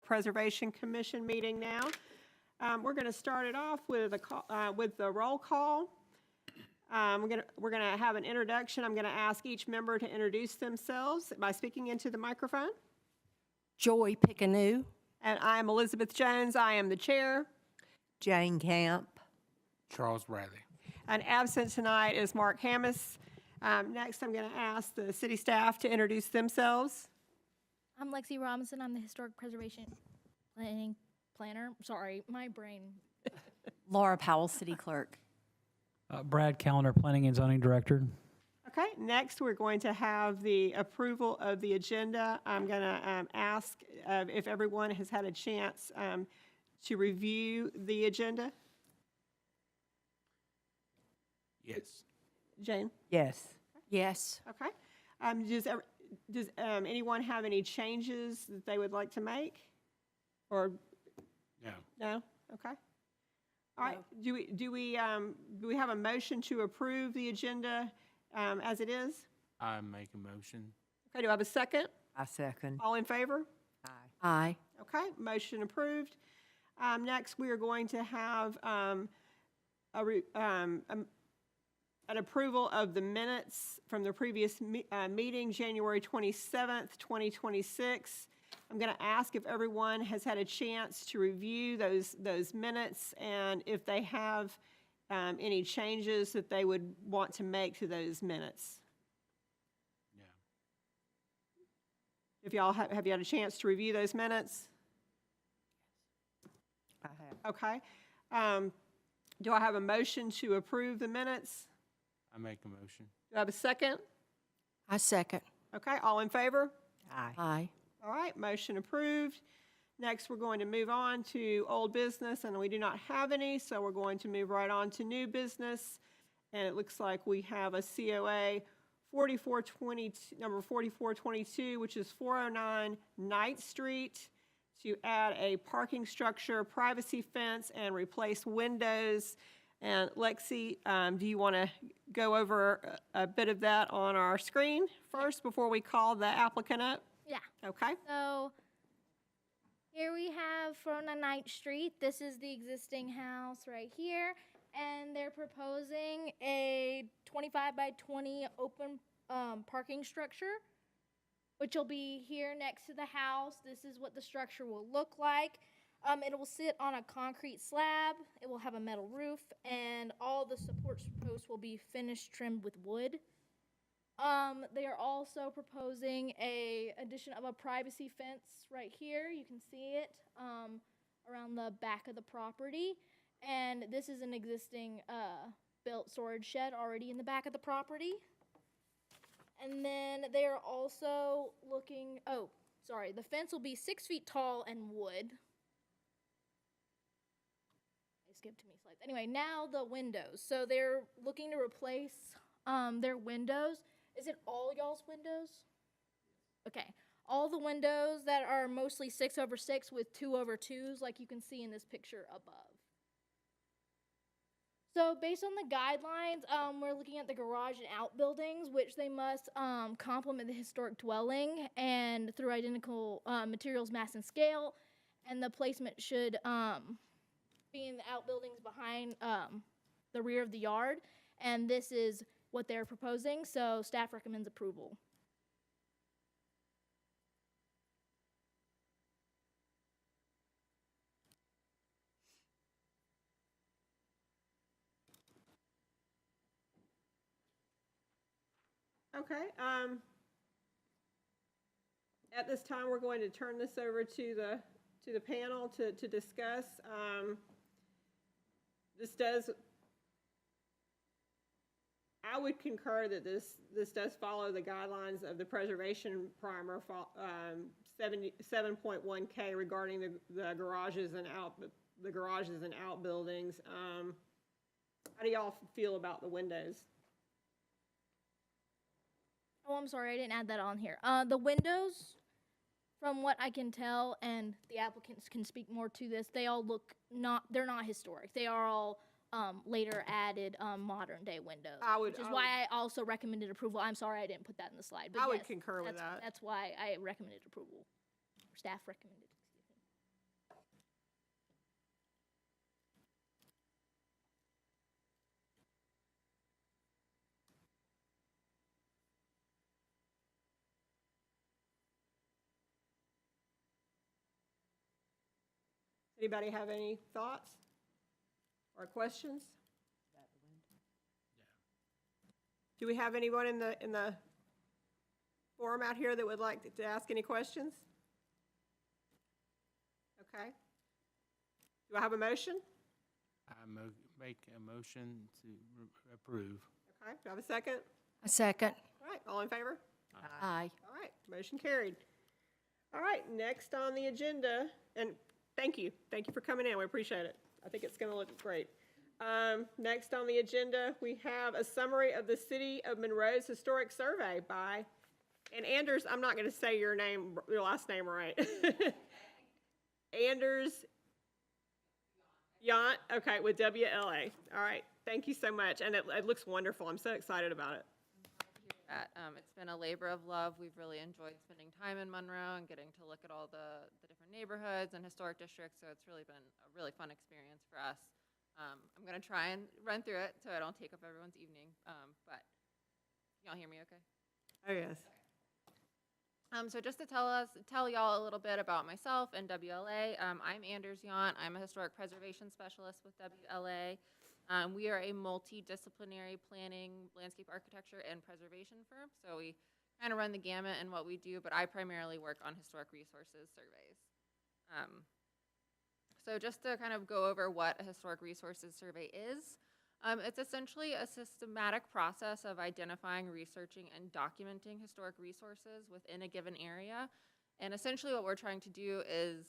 Preservation Commission meeting now. We're going to start it off with the roll call. We're gonna have an introduction. I'm going to ask each member to introduce themselves by speaking into the microphone. Joy Pickanew. And I am Elizabeth Jones. I am the chair. Jane Camp. Charles Bradley. And absent tonight is Mark Hammis. Next, I'm going to ask the city staff to introduce themselves. I'm Lexi Robinson. I'm the Historic Preservation Planner. Sorry, my brain. Laura Powell, City Clerk. Brad Callender, Planning and Zoning Director. Okay, next we're going to have the approval of the agenda. I'm going to ask if everyone has had a chance to review the agenda. Yes. Jane? Yes. Yes. Okay. Does anyone have any changes that they would like to make? Or No. no? Okay. All right. Do we have a motion to approve the agenda as it is? I make a motion. Okay. Do I have a second? I second. All in favor? Aye. Aye. Okay. Motion approved. Next, we are going to have an approval of the minutes from the previous meeting, January 27th, 2026. I'm going to ask if everyone has had a chance to review those minutes and if they have any changes that they would want to make to those minutes. No. If y'all have you had a chance to review those minutes? I have. Okay. Do I have a motion to approve the minutes? I make a motion. Do I have a second? I second. Okay, all in favor? Aye. Aye. All right, motion approved. Next, we're going to move on to old business, and we do not have any, so we're going to move right on to new business. And it looks like we have a COA 4422, number 4422, which is 409 Ninth Street, to add a parking structure, privacy fence, and replace windows. And Lexi, do you want to go over a bit of that on our screen first before we call the applicant up? Yeah. Okay. So here we have 409 Ninth Street. This is the existing house right here. And they're proposing a 25 by 20 open parking structure, which will be here next to the house. This is what the structure will look like. It will sit on a concrete slab. It will have a metal roof, and all the support posts will be finished trimmed with wood. They are also proposing a addition of a privacy fence right here. You can see it around the back of the property. And this is an existing built storage shed already in the back of the property. And then they are also looking, the fence will be 6 feet tall and wood. Skip to me slides. Anyway, now the windows. So they're looking to replace their windows. Is it all y'all's windows? Okay. All the windows that are mostly 6/6 with 2/2s, like you can see in this picture above. So based on the guidelines, we're looking at the garage and outbuildings, which they must complement the historic dwelling and through identical materials, mass, and scale. And the placement should be in the outbuildings behind the rear of the yard, and this is what they're proposing, so staff recommends approval. Okay. At this time, we're going to turn this over to the panel to discuss. I would concur that this does follow the guidelines of the preservation primer 7.1K regarding the garages and outbuildings. How do y'all feel about the windows? Oh, I'm sorry, I didn't add that on here. The windows, from what I can tell, and the applicants can speak more to this, they all they're not historic. They are all later added modern day windows, which is why I also recommended approval. I'm sorry I didn't put that in the slide. But I would yes, concur with that. That's why I recommended approval. Staff recommended, excuse me. Anybody have any thoughts or questions? Do we have anyone in the forum out here that would like to ask any questions? Okay. Do I have a motion? Make a motion to approve. Okay, do I have a second? I second. All right, all in favor? Aye. All right, motion carried. All right, next on the agenda, and thank you for coming in, we appreciate it. I think it's gonna look great. Next on the agenda, we have a summary of the City of Monroe's Historic Survey by, and Anders, I'm not gonna say your last name right. Anders Yount, okay, with WLA. All right, thank you so much, and it looks wonderful. I'm so excited about it. That. It's been a labor of love. We've really enjoyed spending time in Monroe and getting to look at all the different neighborhoods and historic districts, so it's really been a really fun experience for us. I'm going to try and run through it so I don't take up everyone's evening, but y'all hear me okay? Oh, yes. So just to tell y'all a little bit about myself and WLA, I'm Anders Yount. I'm a historic preservation specialist with WLA. We are a multidisciplinary planning, landscape architecture, and preservation firm. So we kind of run the gamut in what we do, but I primarily work on historic resources surveys. So just to kind of go over what a historic resources survey is, it's essentially a systematic process of identifying, researching, and documenting historic resources within a given area. And essentially what we're trying to do is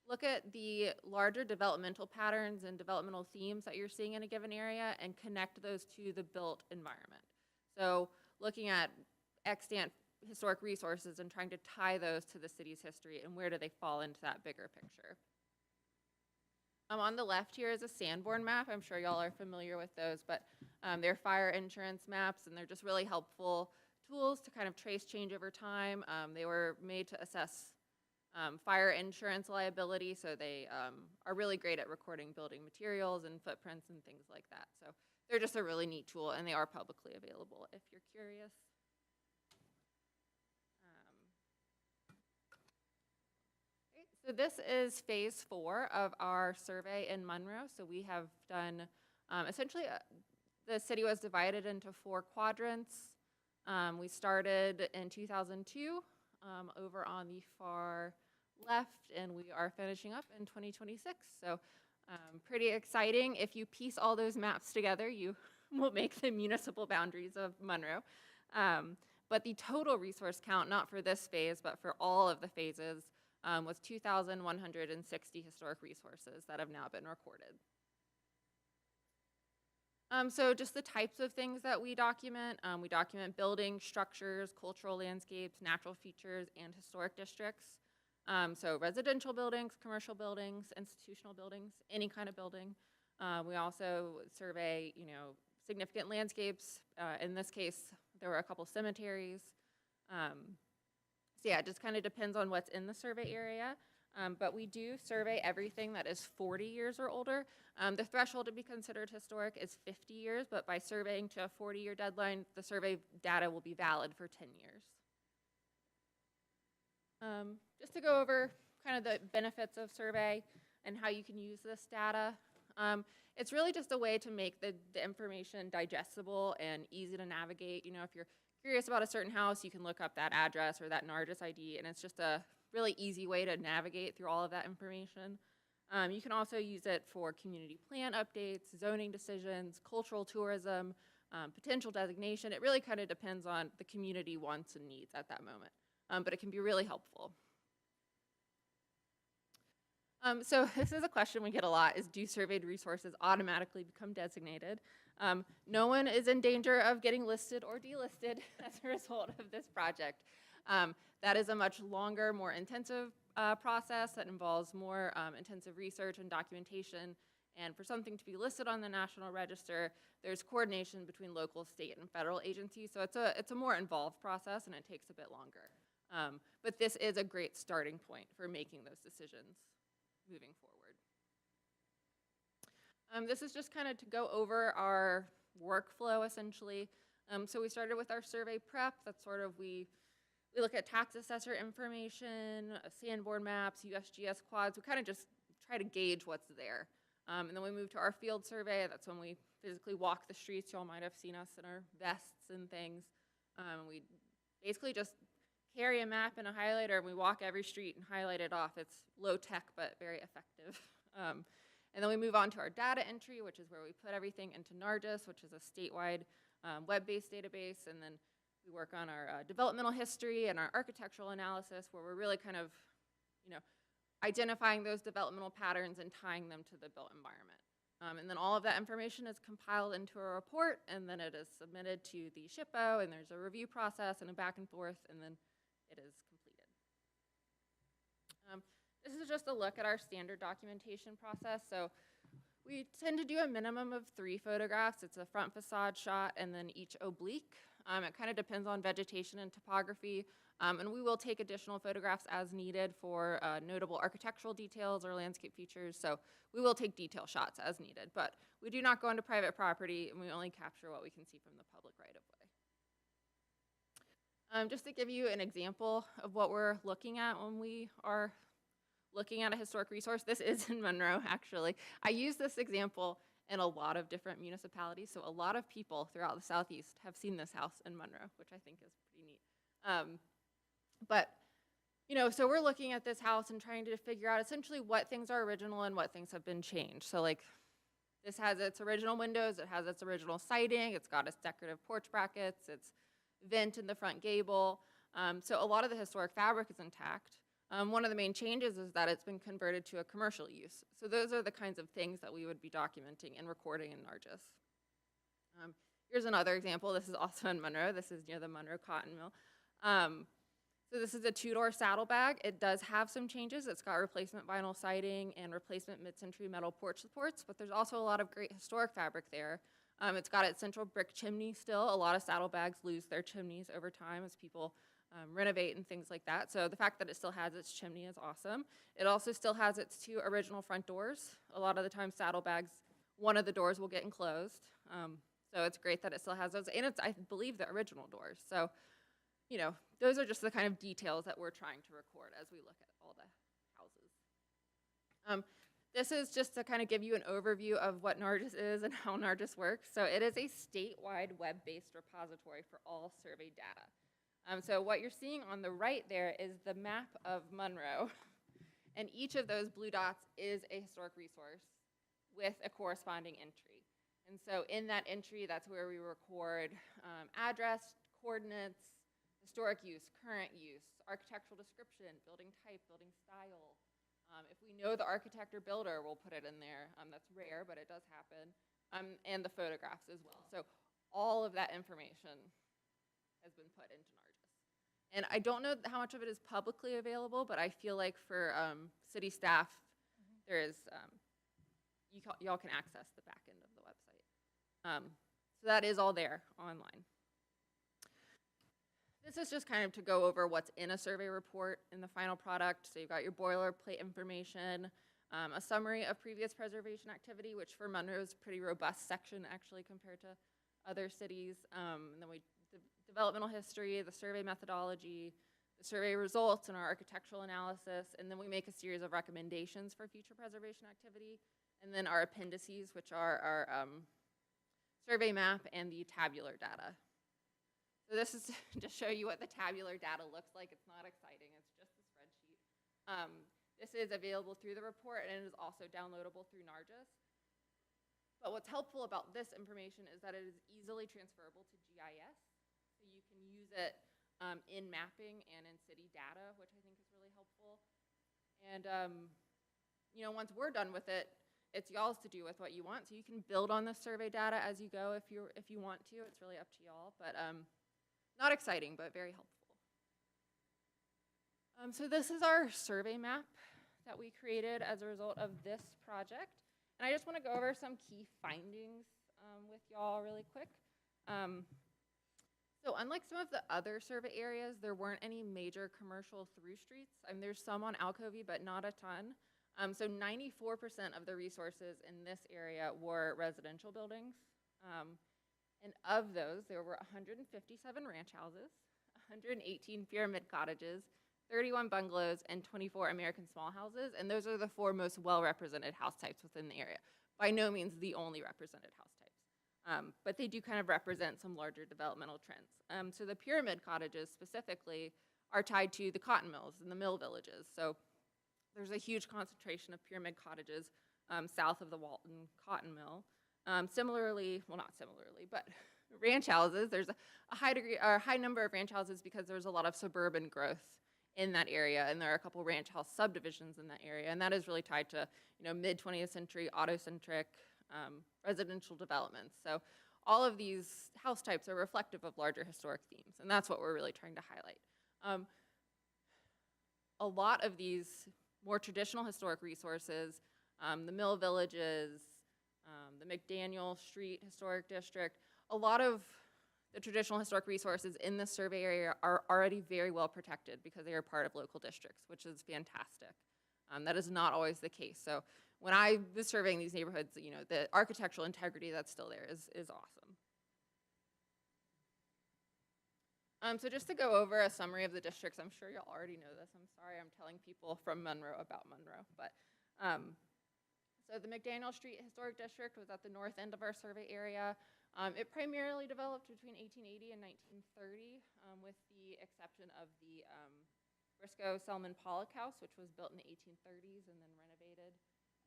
look at the larger developmental patterns and developmental themes that you're seeing in a given area and connect those to the built environment. So looking at extant historic resources and trying to tie those to the city's history and where do they fall into that bigger picture. On the left here is a Sanborn map. I'm sure y'all are familiar with those, but they're fire insurance maps, and they're just really helpful tools to kind of trace change over time. They were made to assess fire insurance liability, so they are really great at recording building materials and footprints and things like that. So they're just a really neat tool, and they are publicly available if you're curious. So this is phase 4 of our survey in Monroe. So we have done, essentially, the city was divided into 4 quadrants. We started in 2002 over on the far left, and we are finishing up in 2026. So pretty exciting. If you piece all those maps together, you will make the municipal boundaries of Monroe. But the total resource count, not for this phase, but for all of the phases, was 2,160 historic resources that have now been recorded. So just the types of things that we document buildings, structures, cultural landscapes, natural features, and historic districts. So residential buildings, commercial buildings, institutional buildings, any kind of building. We also survey, significant landscapes. In this case, there were a couple cemeteries. So yeah, it just kind of depends on what's in the survey area. But we do survey everything that is 40 years or older. The threshold to be considered historic is 50 years, but by surveying to a 40-year deadline, the survey data will be valid for 10 years. Just to go over kind of the benefits of survey and how you can use this data. It's really just a way to make the information digestible and easy to navigate. If you're curious about a certain house, you can look up that address or that NARGIS ID, and it's just a really easy way to navigate through all of that information. You can also use it for community plan updates, zoning decisions, cultural tourism, potential designation. It really kind of depends on the community wants and needs at that moment, but it can be really helpful. So this is a question we get a lot, is do surveyed resources automatically become designated? No one is in danger of getting listed or delisted as a result of this project. That is a much longer, more intensive process that involves more intensive research and documentation. And for something to be listed on the National Register, there's coordination between local, state, and federal agencies. So it's a more involved process, and it takes a bit longer. But this is a great starting point for making those decisions moving forward. This is just kind of to go over our workflow, essentially. So we started with our survey prep. That's sort of we We look at tax assessor information, Sanborn maps, USGS quads. We kind of just try to gauge what's there. And then we move to our field survey. That's when we physically walk the streets. Y'all might have seen us in our vests and things. We basically just carry a map and a highlighter, and we walk every street and highlight it off. It's low tech, but very effective. And then we move on to our data entry, which is where we put everything into NARGIS, which is a statewide web-based database. And then we work on our developmental history and our architectural analysis, where we're really kind of, identifying those developmental patterns and tying them to the built environment. And then all of that information is compiled into a report, and then it is submitted to the SHPO, and there's a review process and a back and forth, and then it is completed. This is just a look at our standard documentation process. So we tend to do a minimum of 3 photographs. It's a front facade shot and then each oblique. It kind of depends on vegetation and topography. And we will take additional photographs as needed for notable architectural details or landscape features. So we will take detail shots as needed, but we do not go into private property, and we only capture what we can see from the public right-of-way. Just to give you an example of what we're looking at when we are looking at a historic resource, this is in Monroe, actually. I use this example in a lot of different municipalities, so a lot of people throughout the Southeast have seen this house in Monroe, which I think is pretty neat. So we're looking at this house and trying to figure out essentially what things are original and what things have been changed. So like, this has its original windows, it has its original siding, it's got its decorative porch brackets, its vent in the front gable. So a lot of the historic fabric is intact. One of the main changes is that it's been converted to a commercial use. So those are the kinds of things that we would be documenting and recording in NARGIS. Here's another example. This is also in Monroe. This is near the Monroe Cotton Mill. So this is a 2-door saddlebag. It does have some changes. It's got replacement vinyl siding and replacement mid-century metal porch supports, but there's also a lot of great historic fabric there. It's got its central brick chimney still. A lot of saddlebags lose their chimneys over time as people renovate and things like that. So the fact that it still has its chimney is awesome. It also still has its 2 original front doors. A lot of the time saddlebags, one of the doors will get enclosed. So it's great that it still has those. And it's, I believe, the original doors. So, those are just the kind of details that we're trying to record as we look at all the houses. This is just to kind of give you an overview of what NARGIS is and how NARGIS works. So it is a statewide web-based repository for all survey data. So what you're seeing on the right there is the map of Monroe, and each of those blue dots is a historic resource with a corresponding entry. And so in that entry, that's where we record address, coordinates, historic use, current use, architectural description, building type, building style. If we know the architect or builder, we'll put it in there. That's rare, but it does happen. And the photographs as well. So all of that information has been put into NARGIS. And I don't know how much of it is publicly available, but I feel like for city staff, there is, y'all can access the back end of the website. So that is all there online. This is just kind of to go over what's in a survey report in the final product. So you've got your boilerplate information, a summary of previous preservation activity, which for Monroe is a pretty robust section actually compared to other cities. And then the developmental history, the survey methodology, the survey results, and our architectural analysis. And then we make a series of recommendations for future preservation activity. And then our appendices, which are our survey map and the tabular data. So this is to show you what the tabular data looks like. It's not exciting, it's just a spreadsheet. This is available through the report, and it is also downloadable through NARGIS. But what's helpful about this information is that it is easily transferable to GIS. So you can use it in mapping and in city data, which I think is really helpful. And once we're done with it, it's y'all's to do with what you want. So you can build on the survey data as you go if you want to. It's really up to y'all. But not exciting, but very helpful. So this is our survey map that we created as a result of this project. And I just want to go over some key findings with y'all really quick. So unlike some of the other survey areas, there weren't any major commercial through streets. There's some on Alcovey, but not a ton. So 94% of the resources in this area were residential buildings. And of those, there were 157 ranch houses, 118 pyramid cottages, 31 bungalows, and 24 American small houses. And those are the 4 most well-represented house types within the area. By no means the only represented house types. But they do kind of represent some larger developmental trends. So the pyramid cottages specifically are tied to the cotton mills and the mill villages. So there's a huge concentration of pyramid cottages south of the Walton cotton mill. Similarly, well, not similarly, but ranch houses, there's a high number of ranch houses because there's a lot of suburban growth in that area, and there are a couple ranch house subdivisions in that area, and that is really tied to, mid-20th century auto-centric residential developments. So all of these house types are reflective of larger historic themes, and that's what we're really trying to highlight. A lot of these more traditional historic resources, the mill villages, the McDaniel Street Historic District, a lot of the traditional historic resources in this survey area are already very well protected because they are part of local districts, which is fantastic. That is not always the case. So when I was surveying these neighborhoods, the architectural integrity that's still there is awesome. So just to go over a summary of the districts, I'm sure y'all already know this. I'm sorry I'm telling people from Monroe about Monroe, but so the McDaniel Street Historic District was at the north end of our survey area. It primarily developed between 1880 and 1930, with the exception of the Briscoe Selman Pollock House, which was built in the 1830s and then renovated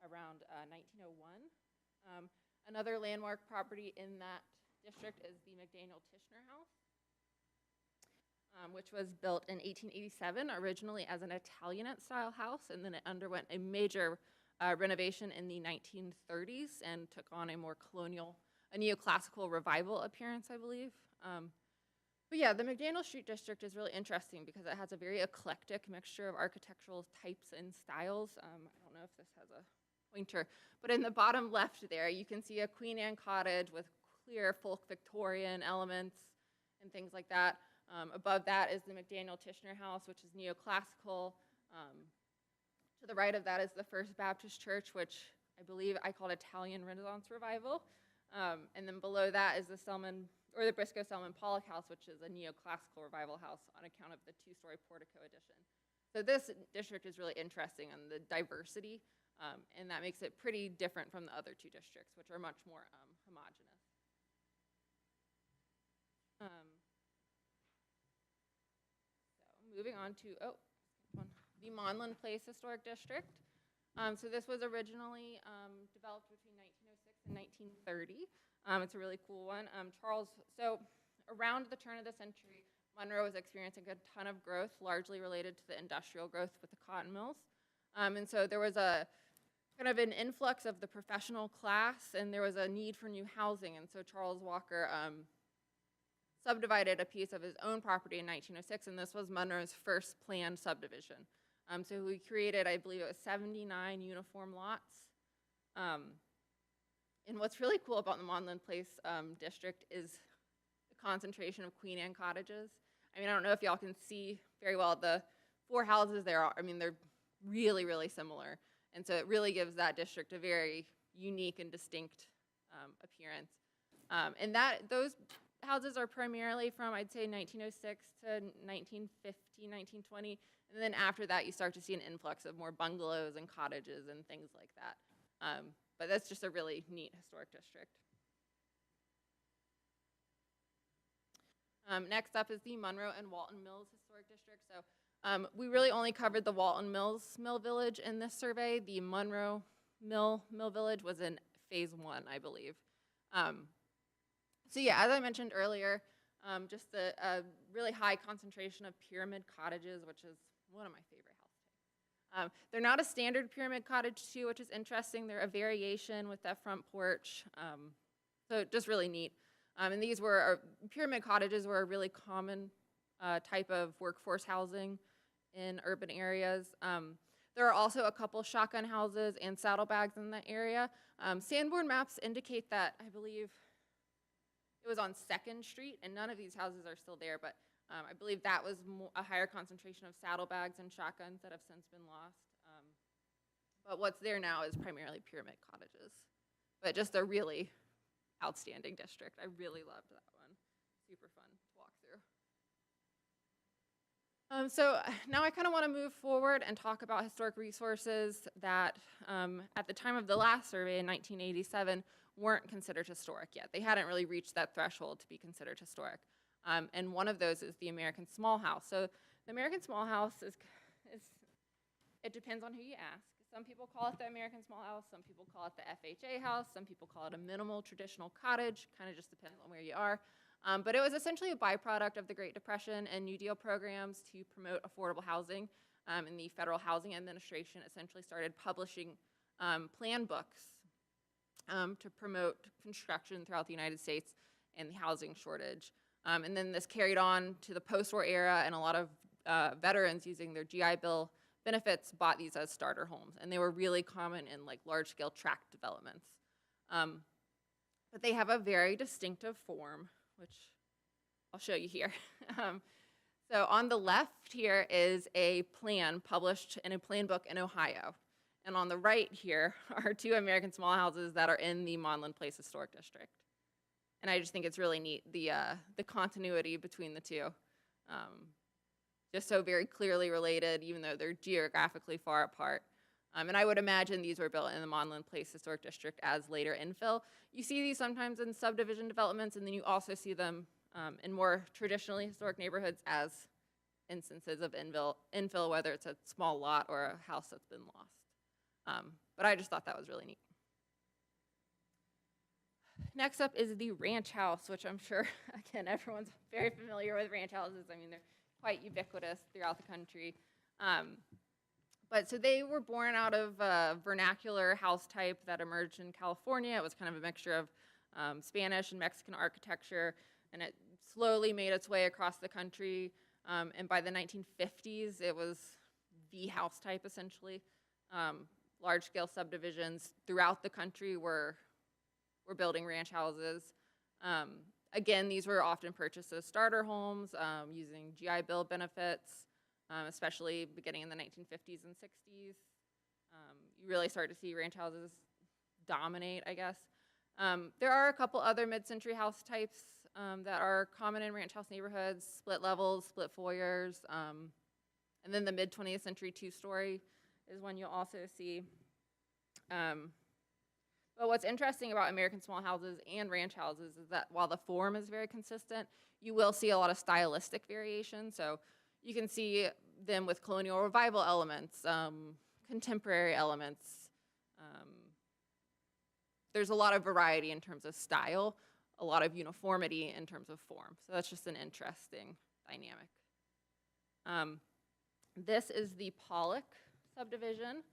around 1901. Another landmark property in that district is the McDaniel Tishner House, which was built in 1887, originally as an Italianate-style house, and then it underwent a major renovation in the 1930s and took on a more colonial, a neoclassical revival appearance, I believe. But yeah, the McDaniel Street District is really interesting because it has a very eclectic mixture of architectural types and styles. I don't know if this has a pointer, but in the bottom left there, you can see a Queen Anne cottage with clear folk Victorian elements and things like that. Above that is the McDaniel Tishner House, which is neoclassical. To the right of that is the First Baptist Church, which I believe I called Italian Renaissance Revival. And then below that is the Briscoe Selman Pollock House, which is a neoclassical revival house on account of the 2-story portico addition. So this district is really interesting on the diversity, and that makes it pretty different from the other 2 districts, which are much more homogeneous. So moving on to, the Monland Place Historic District. So this was originally developed between 1906 and 1930. It's a really cool one. So around the turn of the century, Monroe was experiencing a ton of growth, largely related to the industrial growth with the cotton mills. And so there was a kind of an influx of the professional class, and there was a need for new housing. And so Charles Walker subdivided a piece of his own property in 1906, and this was Monroe's first planned subdivision. So we created, I believe it was 79 uniform lots. And what's really cool about the Monland Place district is the concentration of Queen Anne cottages. I mean, I don't know if y'all can see very well the 4 houses there. They're really, really similar. And so it really gives that district a very unique and distinct appearance. And those houses are primarily from, I'd say, 1906 to 1950, 1920. And then after that, you start to see an influx of more bungalows and cottages and things like that. But that's just a really neat historic district. Next up is the Monroe and Walton Mills Historic District. So we really only covered the Walton Mills Mill Village in this survey. The Monroe Mill Village was in phase 1, I believe. So yeah, as I mentioned earlier, just a really high concentration of pyramid cottages, which is one of my favorite house types. They're not a standard pyramid cottage too, which is interesting. They're a variation with that front porch. So just really neat. And these were, pyramid cottages were a really common type of workforce housing in urban areas. There are also a couple shotgun houses and saddlebags in that area. Sanborn maps indicate that, I believe, it was on 2nd Street, and none of these houses are still there, but I believe that was a higher concentration of saddlebags and shotguns that have since been lost. But what's there now is primarily pyramid cottages, but just a really outstanding district. I really loved that one. Super fun to walk through. So now I kind of want to move forward and talk about historic resources that at the time of the last survey in 1987 weren't considered historic yet. They hadn't really reached that threshold to be considered historic. And one of those is the American Small House. So the American Small House is it depends on who you ask. Some people call it the American Small House, some people call it the FHA house, some people call it a minimal traditional cottage, kind of just depends on where you are. But it was essentially a byproduct of the Great Depression and New Deal programs to promote affordable housing. And the Federal Housing Administration essentially started publishing plan books to promote construction throughout the United States and the housing shortage. And then this carried on to the post-war era, and a lot of veterans using their GI Bill benefits bought these as starter homes. And they were really common in like large-scale tract developments. But they have a very distinctive form, which I'll show you here. So on the left here is a plan published in a plan book in Ohio. And on the right here are two American Small Houses that are in the Monland Place Historic District. And I just think it's really neat, the continuity between the two. Just so very clearly related, even though they're geographically far apart. And I would imagine these were built in the Monland Place Historic District as later infill. You see these sometimes in subdivision developments, and then you also see them in more traditionally historic neighborhoods as instances of infill, whether it's a small lot or a house that's been lost. But I just thought that was really neat. Next up is the ranch house, which I'm sure, again, everyone's very familiar with ranch houses. I mean, they're quite ubiquitous throughout the country. But so they were born out of a vernacular house type that emerged in California. It was kind of a mixture of Spanish and Mexican architecture, and it slowly made its way across the country. And by the 1950s, it was the house type, essentially. Large-scale subdivisions throughout the country were building ranch houses. Again, these were often purchased as starter homes using GI Bill benefits, especially beginning in the 1950s and 60s. You really start to see ranch houses dominate, I guess. There are a couple other mid-century house types that are common in ranch house neighborhoods: split levels, split foyers, and then the mid-20th century two-story is one you'll also see. But what's interesting about American Small Houses and ranch houses is that while the form is very consistent, you will see a lot of stylistic variation. So you can see them with colonial revival elements, contemporary elements. There's a lot of variety in terms of style, a lot of uniformity in terms of form. So that's just an interesting dynamic. This is the Pollock subdivision.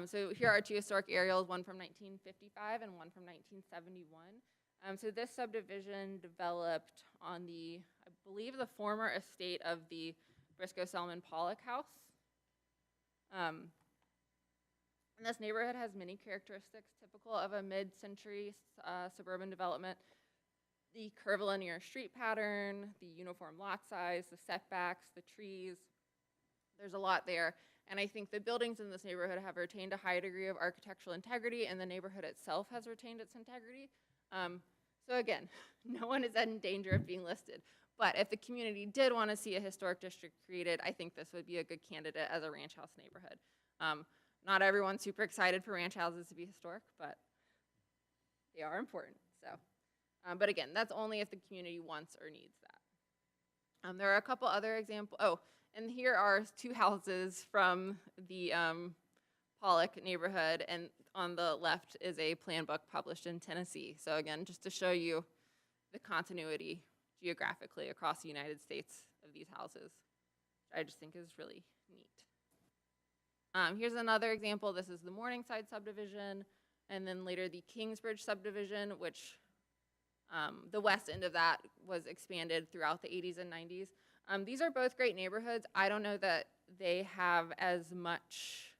So here are two historic aerials, one from 1955 and one from 1971. So this subdivision developed on the, I believe, the former estate of the Briscoe Selman Pollock house. And this neighborhood has many characteristics typical of a mid-century suburban development. The curvilinear street pattern, the uniform lot size, the setbacks, the trees. There's a lot there. And I think the buildings in this neighborhood have retained a high degree of architectural integrity, and the neighborhood itself has retained its integrity. So again, no one is in danger of being listed. But if the community did want to see a historic district created, I think this would be a good candidate as a ranch house neighborhood. Not everyone's super excited for ranch houses to be historic, but they are important. So, but again, that's only if the community wants or needs that. There are a couple other examples. Oh, and here are two houses from the Pollock neighborhood, and on the left is a plan book published in Tennessee. So again, just to show you the continuity geographically across the United States of these houses, which I just think is really neat. Here's another example. This is the Morningside subdivision, and then later the Kingsbridge subdivision, which the west end of that was expanded throughout the 80s and 90s. These are both great neighborhoods. I don't know that they have as much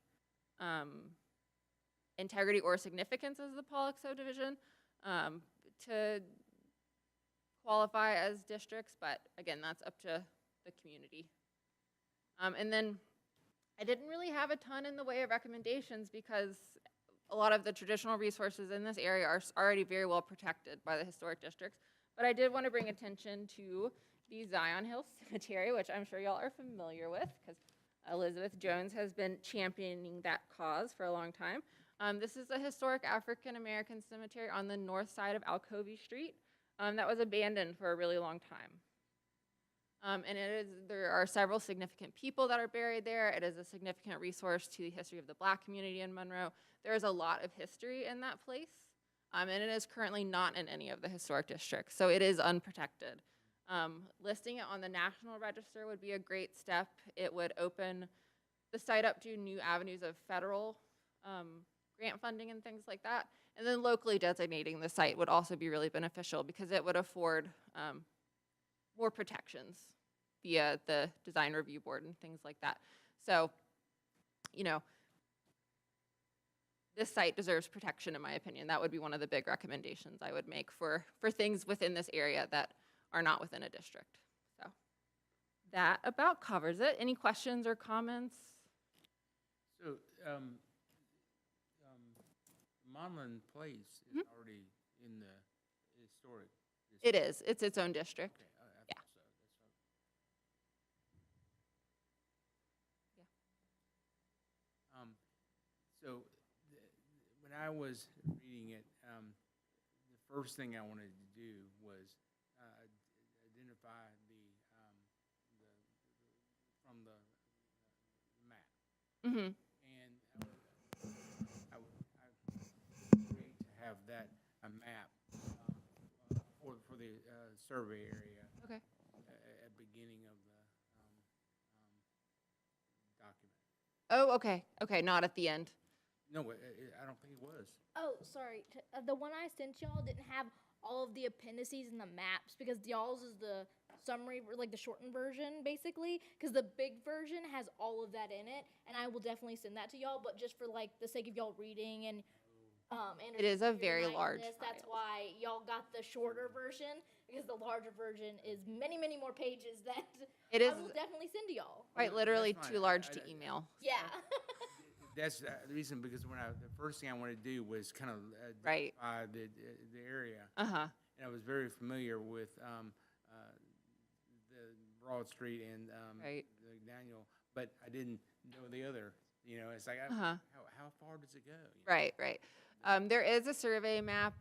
integrity or significance as the Pollock subdivision to qualify as districts, but again, that's up to the community. And then I didn't really have a ton in the way of recommendations because a lot of the traditional resources in this area are already very well protected by the historic districts. But I did want to bring attention to the Zion Hill Cemetery, which I'm sure y'all are familiar with because Elizabeth Jones has been championing that cause for a long time. This is a historic African-American cemetery on the north side of Alcovey Street that was abandoned for a really long time. And there are several significant people that are buried there. It is a significant resource to the history of the Black community in Monroe. There is a lot of history in that place, and it is currently not in any of the historic districts, so it is unprotected. Listing it on the National Register would be a great step. It would open the site up to new avenues of federal grant funding and things like that. And then locally designating the site would also be really beneficial because it would afford more protections via the design review board and things like that. So, you know, this site deserves protection in my opinion. That would be one of the big recommendations I would make for things within this area that are not within a district. So that about covers it. Any questions or comments? So, Monland Place is already in the historic district. It is. It's its own district. Okay, I Yeah. thought so. So when I was reading it, the first thing I wanted to do was identify from the map. Mm-hmm. And I would great to have that, a map for the survey area Okay. at beginning of the document. Oh, okay. Okay, not at the end. No, I don't think it was. Oh, sorry. The one I sent y'all didn't have all of the appendices and the maps because y'all's is the summary, like the shortened version, basically. Because the big version has all of that in it, and I will definitely send that to y'all. But just for like the sake of y'all reading and It is a your very mind large this, that's file. why y'all got the shorter version because the larger version is many, many more pages that It is I will definitely send to y'all. quite Well, literally that's fine. too large I- to email. Yeah. That's the reason, because the first thing I wanted to do was kind of Right. identify the area. Uh-huh. And I was very familiar with the Broad Street and Right. the Daniel, but I didn't know the other. You know, it's like, Uh-huh. how far does it go? You know? Right, right. There is a survey map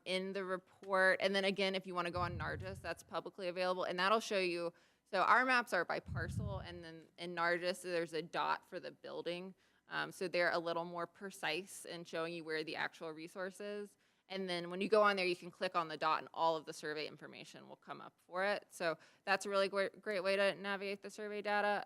in the report. And then again, if you want to go on Nargis, that's publicly available. And that'll show you, so our maps are by parcel. And then in Nargis, there's a dot for the building. So they're a little more precise in showing you where the actual resource is. And then when you go on there, you can click on the dot and all of the survey information will come up for it. So that's a really great way to navigate the survey data.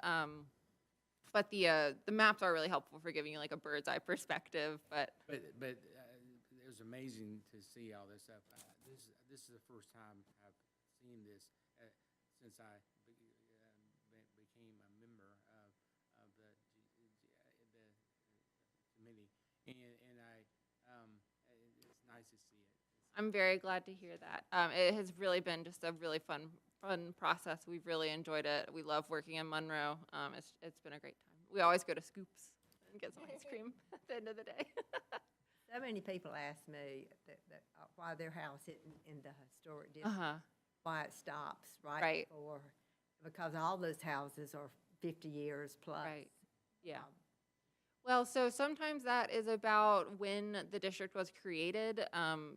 But the maps are really helpful for giving you like a bird's eye perspective. But But it was amazing to see all this stuff. This is the first time I've seen this since I became a member of the committee, and it's nice to see it. I'm very glad to hear that. It has really been just a really fun process. We've really enjoyed it. We love working in Monroe. It's been a great time. We always go to Scoops and get some ice cream at the end of the day. So many people ask me that why their house isn't in the historic district, Uh-huh. why it stops right Right. before, because all those houses are 50 years plus. Right. Yeah. Um, Well, so sometimes that is about when the district was created.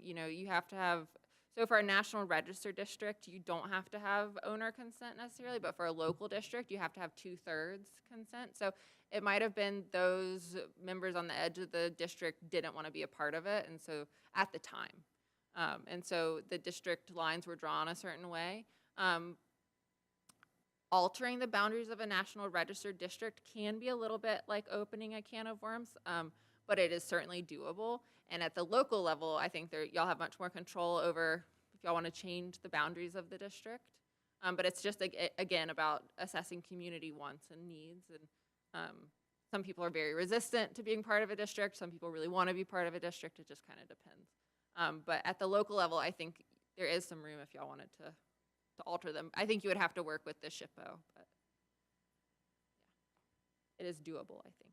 You know, you have to have, so for a National Register district, you don't have to have owner consent necessarily, but for a local district, you have to have 2/3 consent. So it might have been those members on the edge of the district didn't want to be a part of it, and so at the time. And so the district lines were drawn a certain way. Altering the boundaries of a National Register district can be a little bit like opening a can of worms, but it is certainly doable. And at the local level, I think y'all have much more control over if y'all want to change the boundaries of the district. But it's just, again, about assessing community wants and needs. And some people are very resistant to being part of a district. Some people really want to be part of a district. It just kind of depends. But at the local level, I think there is some room if y'all wanted to alter them. I think you would have to work with the SHPO, but yeah, it is doable, I think.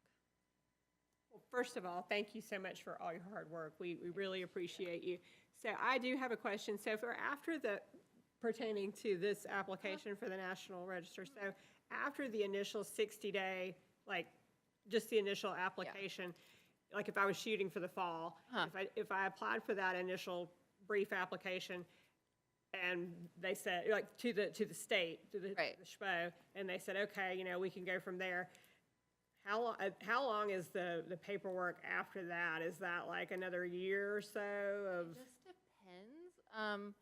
Well, first of all, thank you so much for all your hard work. We really appreciate you. So I do have a question. So for after pertaining to this application for the National Register. So after the initial 60-day, like, just the initial application, like if I was shooting for the fall, if I applied for that initial brief application and they said, like, to the state, to the Right. SHPO, and they said, okay, you know, we can go from there. How long is the paperwork after that? Is that like another year or so of? Just depends.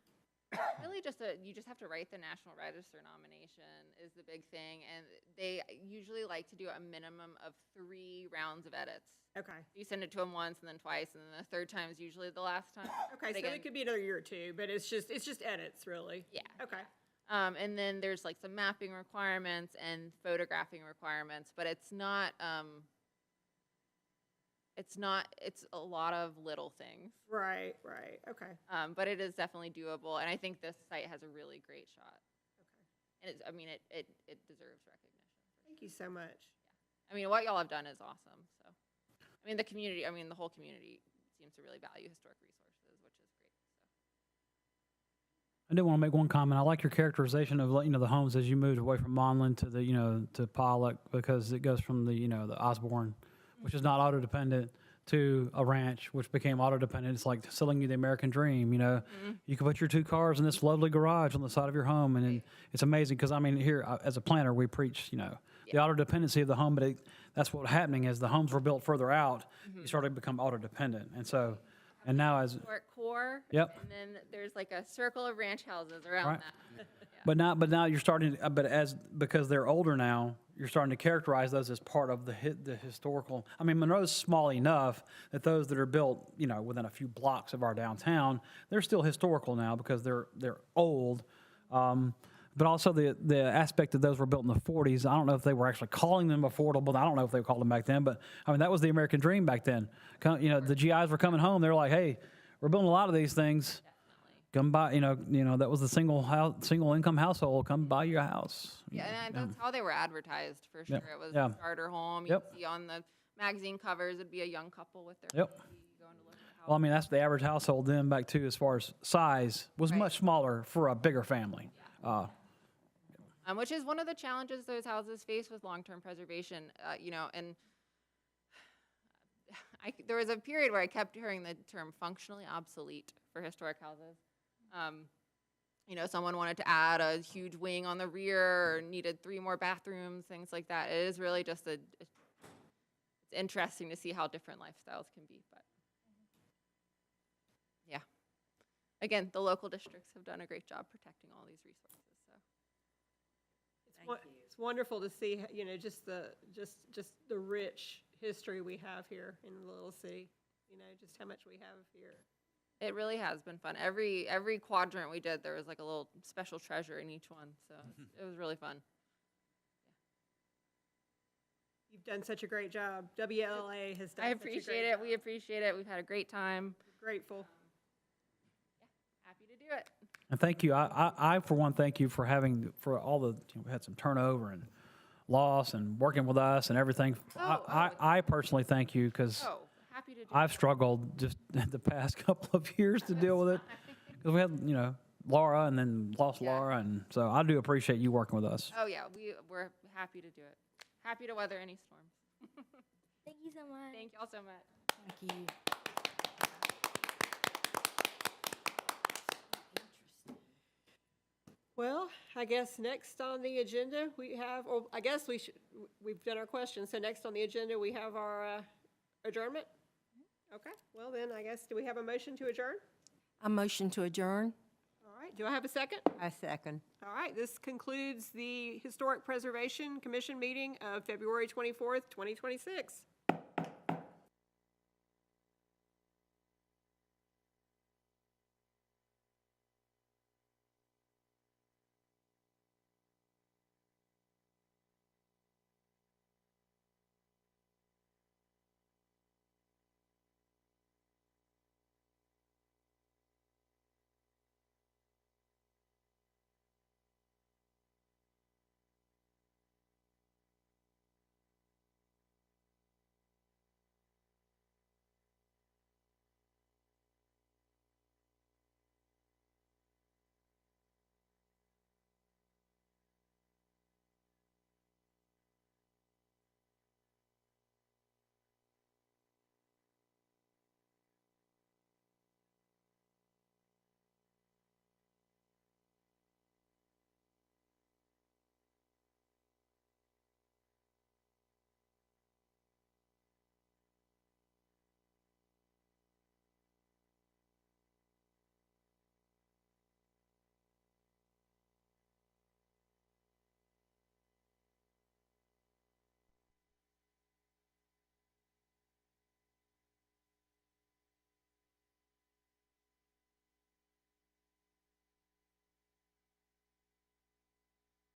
Really you just have to write the National Register nomination is the big thing. And they usually like to do a minimum of 3 rounds of edits. Okay, You send it to them once and then twice, and then the third time is usually the last time. okay, But so again, it could be another year or two, but it's just edits, really? Yeah. Okay, And then there's like some mapping requirements and photographing requirements, but it's a lot of little things. right, okay. But it is definitely doable, and I think this site has a really great shot. And it deserves recognition. Thank you so much. I mean, what y'all have done is awesome, so. I mean, the whole community seems to really value historic resources, which is great, so. I did want to make one comment. I like your characterization of, you know, the homes as you moved away from Monland to the, you know, to Pollock, because it goes from the, you know, the Osborne, which is not auto-dependent, to a ranch, which became auto-dependent. It's like selling you the American dream, you know. You can put your 2 cars in this lovely garage on the side of your home, and it's amazing because, I mean, here, as a planner, we preach, you know, the auto-dependency of the home, but that's what's happening as the homes were built further out, you started to become auto-dependent. And so, and now as, Historic core. Yep. And then there's like a circle of ranch houses around Right. that. but now you're starting, because they're older now, you're starting to characterize those as part of the historical. I mean, Monroe's small enough that those that are built, you know, within a few blocks of our downtown, they're still historical now because they're old. But also the aspect that those were built in the 40s, I don't know if they were actually calling them affordable. I don't know if they called them back then, but I mean, that was the American dream back then. You know, the GIs were coming home. They were like, hey, we're building a lot of these things. Come buy, you know, that was the single income household. Come buy your house. Yeah, and that's how they were advertised for sure. Yep. It was Yeah. a starter home. Yep. You'd see on the magazine covers, it'd be a young couple with their Yep. baby going to look at Well, I mean, that's the average household then back to, as far as size, was Right. much smaller for a bigger family. Which is one of the challenges those houses face with long-term preservation, you know, and there was a period where I kept hearing the term functionally obsolete for historic houses. You know, someone wanted to add a huge wing on the rear or needed 3 more bathrooms, things like that. It is really just it's interesting to see how different lifestyles can be, but yeah. Again, the local districts have done a great job protecting all these resources, so. It's wonderful to see, you know, just the rich history we have here in the little city, you know, just how much we have here. It really has been fun. Every quadrant we did, there was like a little special treasure in each one, so it was really fun. You've done such a great job. WLA has done I such a great appreciate it. job. We appreciate it. We've had a great time. Grateful. Happy to do it. And thank you. I for one, thank you for for all the, we had some turnover and loss and working with us and everything. I personally thank you because Oh, happy to do I've it. struggled just the past couple of years to deal with it. Because we had, you know, Laura and then lost Yeah. Laura. And so I do appreciate you working with us. Oh, yeah, we're happy to do it. Happy to weather any storms. Thank you so much. Thank y'all so much. Thank you. Well, I guess next on the agenda, we have, or I guess we've done our questions. So next on the agenda, we have our adjournment? Okay, well then, I guess, do we have a motion to adjourn? A motion to adjourn? All right, do I have a second? I second. All right, this concludes the Historic Preservation Commission meeting of February 24th, 2026.